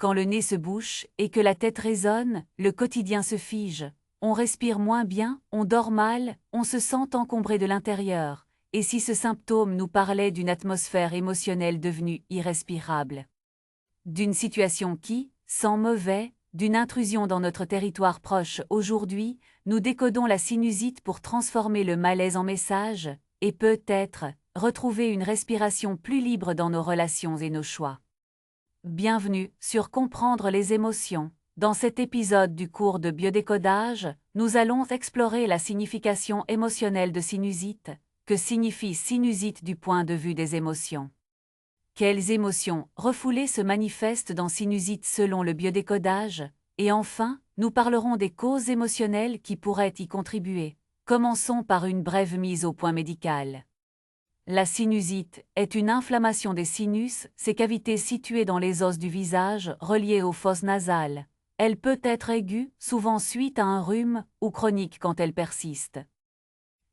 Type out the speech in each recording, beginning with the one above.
quand le nez se bouche et que la tête résonne, le quotidien se fige. On respire moins bien, on dort mal, on se sent encombré de l'intérieur. Et si ce symptôme nous parlait d'une atmosphère émotionnelle devenue irrespirable? D'une situation qui, sans mauvais, d'une intrusion dans notre territoire proche aujourd'hui, nous décodons la sinusite pour transformer le malaise en message, et peut-être, retrouver une respiration plus libre dans nos relations et nos choix. Bienvenue sur Comprendre les émotions. Dans cet épisode du cours de biodécodage, nous allons explorer la signification émotionnelle de sinusite. Que signifie sinusite du point de vue des émotions? Quelles émotions refoulées se manifestent dans sinusite selon le biodécodage? Et enfin, nous parlerons des causes émotionnelles qui pourraient y contribuer. Commençons par une brève mise au point médicale. La sinusite est une inflammation des sinus, ces cavités situées dans les os du visage reliées aux fosses nasales. Elle peut être aiguë, souvent suite à un rhume, ou chronique quand elle persiste.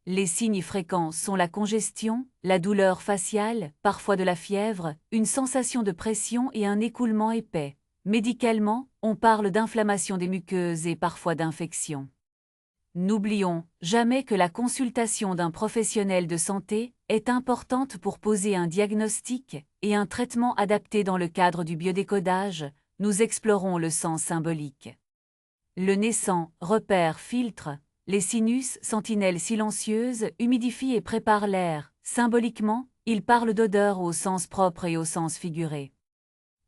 Les signes fréquents sont la congestion, la douleur faciale, parfois de la fièvre, une sensation de pression et un écoulement épais. Médicalement, on parle d'inflammation des muqueuses et parfois d'infection. N'oublions jamais que la consultation d'un professionnel de santé est importante pour poser un diagnostic et un traitement adapté dans le cadre du biodécodage. Nous explorons le sens symbolique. Le naissant, repère, filtre. Les sinus, sentinelles silencieuses, humidifient et préparent l'air. Symboliquement, ils parlent d'odeur au sens propre et au sens figuré.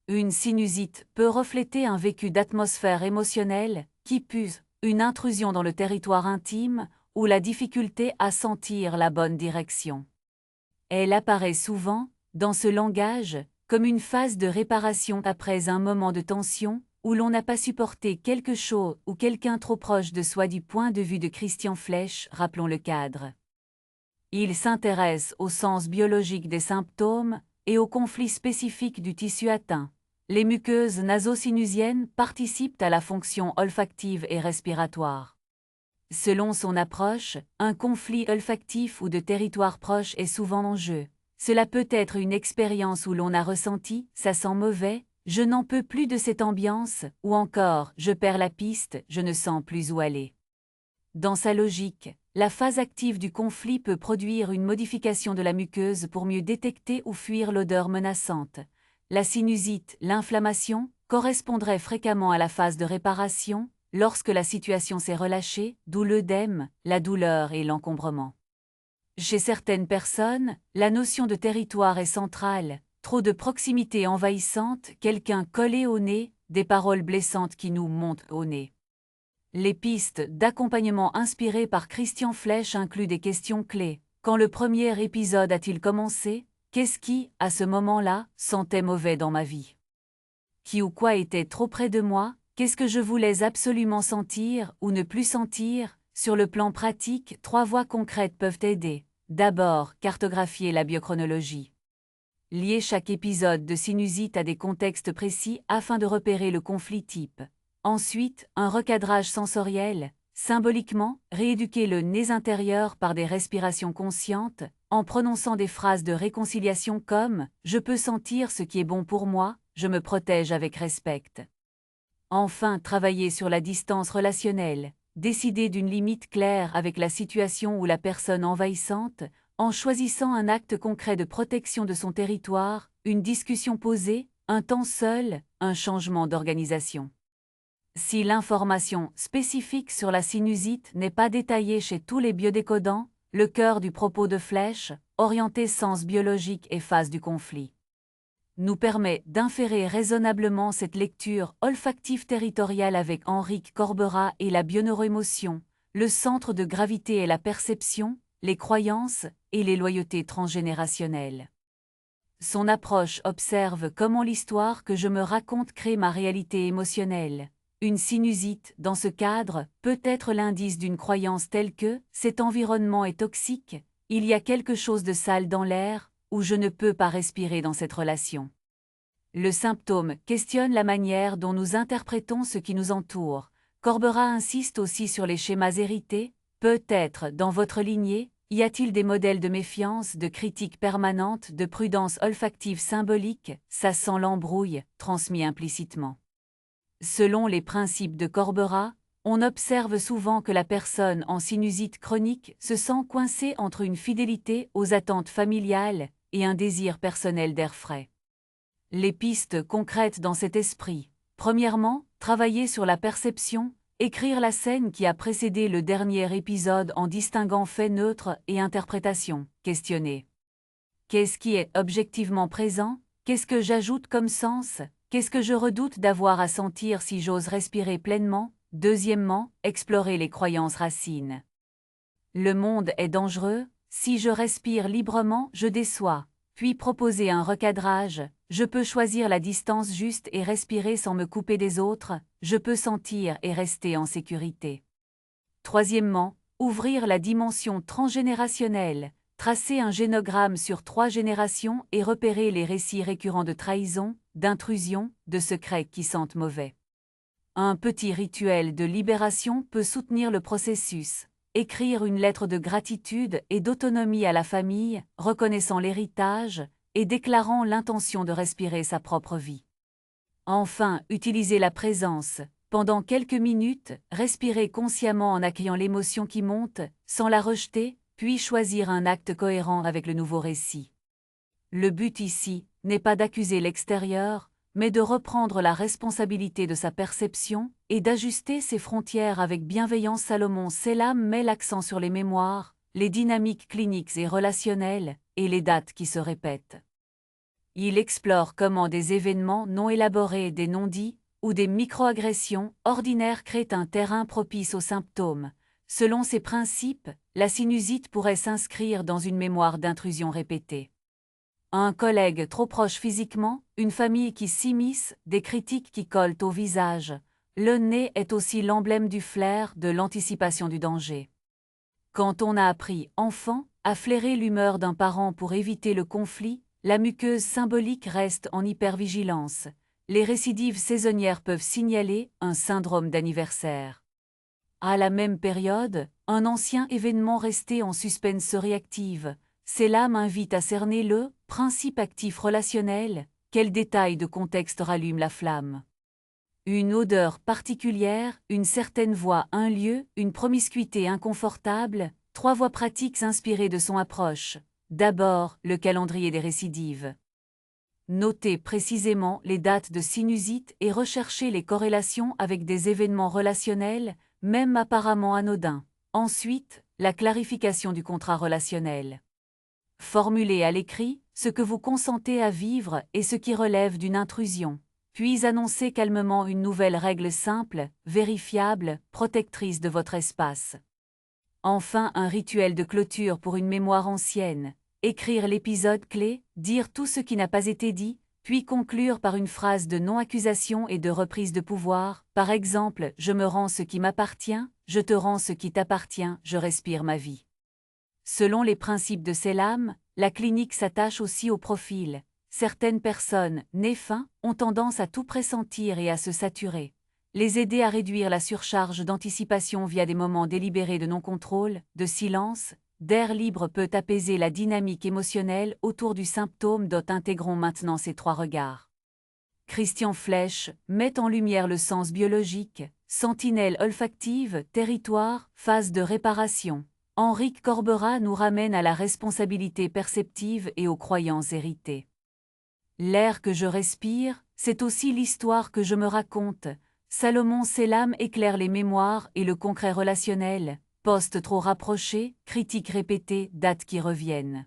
Une sinusite peut refléter un vécu d'atmosphère émotionnelle, qui puse, une intrusion dans le territoire intime, ou la difficulté à sentir la bonne direction. Elle apparaît souvent, dans ce langage, comme une phase de réparation après un moment de tension, où l'on n'a pas supporté quelque chose ou quelqu'un trop proche de soi du point de vue de Christian Flech, rappelons le cadre. Il s'intéresse au sens biologique des symptômes et aux conflits spécifiques du tissu atteint. Les muqueuses nasosinusiennes participent à la fonction olfactive et respiratoire. Selon son approche, un conflit olfactif ou de territoire proche est souvent en jeu. Cela peut être une expérience où l'on a ressenti « ça sent mauvais », « je n'en peux plus de cette ambiance » ou encore « je perds la piste, je ne sens plus où aller ». Dans sa logique, la phase active du conflit peut produire une modification de la muqueuse pour mieux détecter ou fuir l'odeur menaçante. La sinusite, l'inflammation, correspondrait fréquemment à la phase de réparation, lorsque la situation s'est relâchée, d'où l'œdème, la douleur et l'encombrement. Chez certaines personnes, la notion de territoire est centrale. Trop de proximité envahissante, quelqu'un collé au nez, des paroles blessantes qui nous montent au nez. Les pistes d'accompagnement inspirées par Christian Flech incluent des questions clés. Quand le premier épisode a-t-il commencé? Qu'est-ce qui, à ce moment-là, sentait mauvais dans ma vie? Qui ou quoi était trop près de moi? Qu'est-ce que je voulais absolument sentir ou ne plus sentir? Sur le plan pratique, 3 voies concrètes peuvent aider. D'abord, cartographier la biochronologie. Lier chaque épisode de sinusite à des contextes précis afin de repérer le conflit type. Ensuite, un recadrage sensoriel. Symboliquement, rééduquer le nez intérieur par des respirations conscientes, en prononçant des phrases de réconciliation comme « je peux sentir ce qui est bon pour moi, je me protège avec respect ». Enfin, travailler sur la distance relationnelle. Décider d'une limite claire avec la situation ou la personne envahissante, en choisissant un acte concret de protection de son territoire, une discussion posée, un temps seul, un changement d'organisation. Si l'information spécifique sur la sinusite n'est pas détaillée chez tous les biodécodants, le cœur du propos de Flech, orienté sens biologique et phase du conflit, nous permet d'inférer raisonnablement cette lecture olfactive territoriale avec Henrique Corbera et la bioneuroémotion, le centre de gravité et la perception, les croyances et les loyautés transgénérationnelles. Son approche observe comment l'histoire que je me raconte crée ma réalité émotionnelle. Une sinusite, dans ce cadre, peut être l'indice d'une croyance telle que « cet environnement est toxique, il y a quelque chose de sale dans l'air » ou « je ne peux pas respirer dans cette relation ». Le symptôme questionne la manière dont nous interprétons ce qui nous entoure. Corbera insiste aussi sur les schémas hérités. Peut-être, dans votre lignée, y a-t-il des modèles de méfiance, de critique permanente, de prudence olfactive symbolique, ça sent l'embrouille, transmis implicitement. Selon les principes de Corbera, on observe souvent que la personne en sinusite chronique se sent coincée entre une fidélité aux attentes familiales et un désir personnel d'air frais. Les pistes concrètes dans cet esprit. Premièrement, travailler sur la perception, écrire la scène qui a précédé le dernier épisode en distinguant faits neutres et interprétation. Questionner. Qu'est-ce qui est objectivement présent? Qu'est-ce que j'ajoute comme sens? Qu'est-ce que je redoute d'avoir à sentir si j'ose respirer pleinement? Deuxièmement, explorer les croyances racines. Le monde est dangereux, si je respire librement, je déçois. Puis proposer un recadrage, je peux choisir la distance juste et respirer sans me couper des autres, je peux sentir et rester en sécurité. Troisièmement, ouvrir la dimension transgénérationnelle, tracer un génogramme sur 3 générations et repérer les récits récurrents de trahison, d'intrusion, de secrets qui sentent mauvais. Un petit rituel de libération peut soutenir le processus. Écrire une lettre de gratitude et d'autonomie à la famille, reconnaissant l'héritage et déclarant l'intention de respirer sa propre vie. Enfin, utiliser la présence. Pendant quelques minutes, respirer consciemment en accueillant l'émotion qui monte, sans la rejeter, puis choisir un acte cohérent avec le nouveau récit. Le but ici n'est pas d'accuser l'extérieur, mais de reprendre la responsabilité de sa perception et d'ajuster ses frontières avec bienveillance. Salomon Selam met l'accent sur les mémoires, les dynamiques cliniques et relationnelles, et les dates qui se répètent. Il explore comment des événements non élaborés, des non-dits, ou des microagressions ordinaires créent un terrain propice aux symptômes. Selon ces principes, la sinusite pourrait s'inscrire dans une mémoire d'intrusion répétée. Un collègue trop proche physiquement, une famille qui s'immisce, des critiques qui collent au visage. Le nez est aussi l'emblème du flair, de l'anticipation du danger. Quand on a appris, enfant, à flairer l'humeur d'un parent pour éviter le conflit, la muqueuse symbolique reste en hypervigilance. Les récidives saisonnières peuvent signaler un syndrome d'anniversaire. À la même période, un ancien événement resté en suspense se réactive. Selam invite à cerner le principe actif relationnel, quel détail de contexte rallume la flamme. Une odeur particulière, une certaine voix, un lieu, une promiscuité inconfortable, 3 voies pratiques inspirées de son approche. D'abord, le calendrier des récidives. Notez précisément les dates de sinusite et recherchez les corrélations avec des événements relationnels, même apparemment anodins. Ensuite, la clarification du contrat relationnel. Formulez à l'écrit ce que vous consentez à vivre et ce qui relève d'une intrusion. Puis annoncez calmement une nouvelle règle simple, vérifiable, protectrice de votre espace. Enfin, un rituel de clôture pour une mémoire ancienne. Écrire l'épisode clé, dire tout ce qui n'a pas été dit, puis conclure par une phrase de non-accusation et de reprise de pouvoir. Par exemple, je me rends ce qui m'appartient, je te rends ce qui t'appartient, je respire ma vie. Selon les principes de Selam, la clinique s'attache aussi au profil. Certaines personnes, nées fins, ont tendance à tout pressentir et à se saturer. Les aider à réduire la surcharge d'anticipation via des moments délibérés de non-contrôle, de silence, d'air libre peut apaiser la dynamique émotionnelle autour du symptôme. Intégrons maintenant ces 3 regards. Christian Flech met en lumière le sens biologique, sentinelle olfactive, territoire, phase de réparation. Henrique Corbera nous ramène à la responsabilité perceptive et aux croyances héritées. L'air que je respire, c'est aussi l'histoire que je me raconte. Salomon Selam éclaire les mémoires et le concret relationnel, postes trop rapprochés, critiques répétées, dates qui reviennent.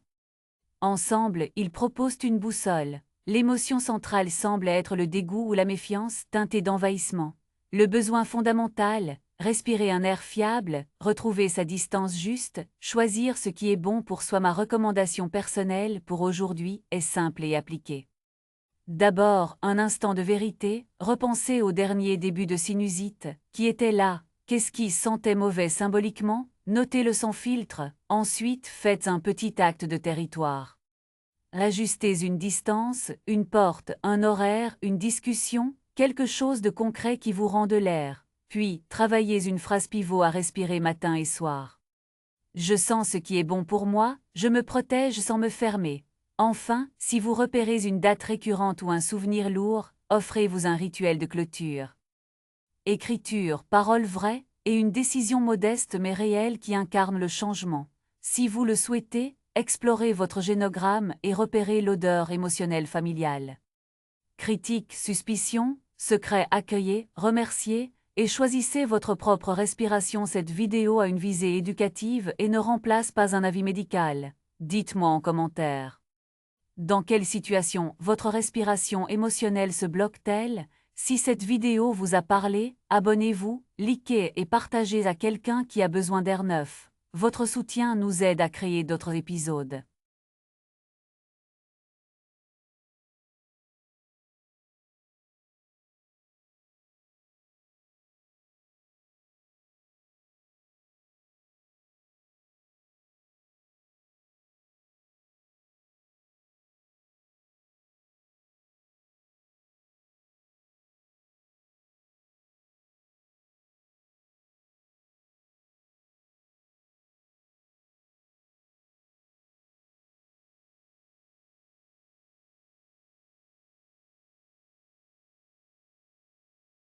Ensemble, ils proposent une boussole. L'émotion centrale semble être le dégoût ou la méfiance, teintée d'envahissement. Le besoin fondamental, respirer un air fiable, retrouver sa distance juste, choisir ce qui est bon pour soi. Ma recommandation personnelle pour aujourd'hui est simple et appliquée. D'abord, un instant de vérité, repensez au dernier début de sinusite, qui était là, qu'est-ce qui sentait mauvais symboliquement, notez-le sans filtre, ensuite faites un petit acte de territoire. Ajustez une distance, une porte, un horaire, une discussion, quelque chose de concret qui vous rend de l'air, puis travaillez une phrase pivot à respirer matin et soir. Je sens ce qui est bon pour moi, je me protège sans me fermer. Enfin, si vous repérez une date récurrente ou un souvenir lourd, offrez-vous un rituel de clôture. Écriture, parole vraie, et une décision modeste mais réelle qui incarne le changement. Si vous le souhaitez, explorez votre génogramme et repérez l'odeur émotionnelle familiale. Critique, suspicion, secret, accueillez, remerciez, et choisissez votre propre respiration. Cette vidéo a une visée éducative et ne remplace pas un avis médical. Dites-moi en commentaire. Dans quelle situation votre respiration émotionnelle se bloque-t-elle? Si cette vidéo vous a parlé, abonnez-vous, likez et partagez à quelqu'un qui a besoin d'air neuf. Votre soutien nous aide à créer d'autres épisodes.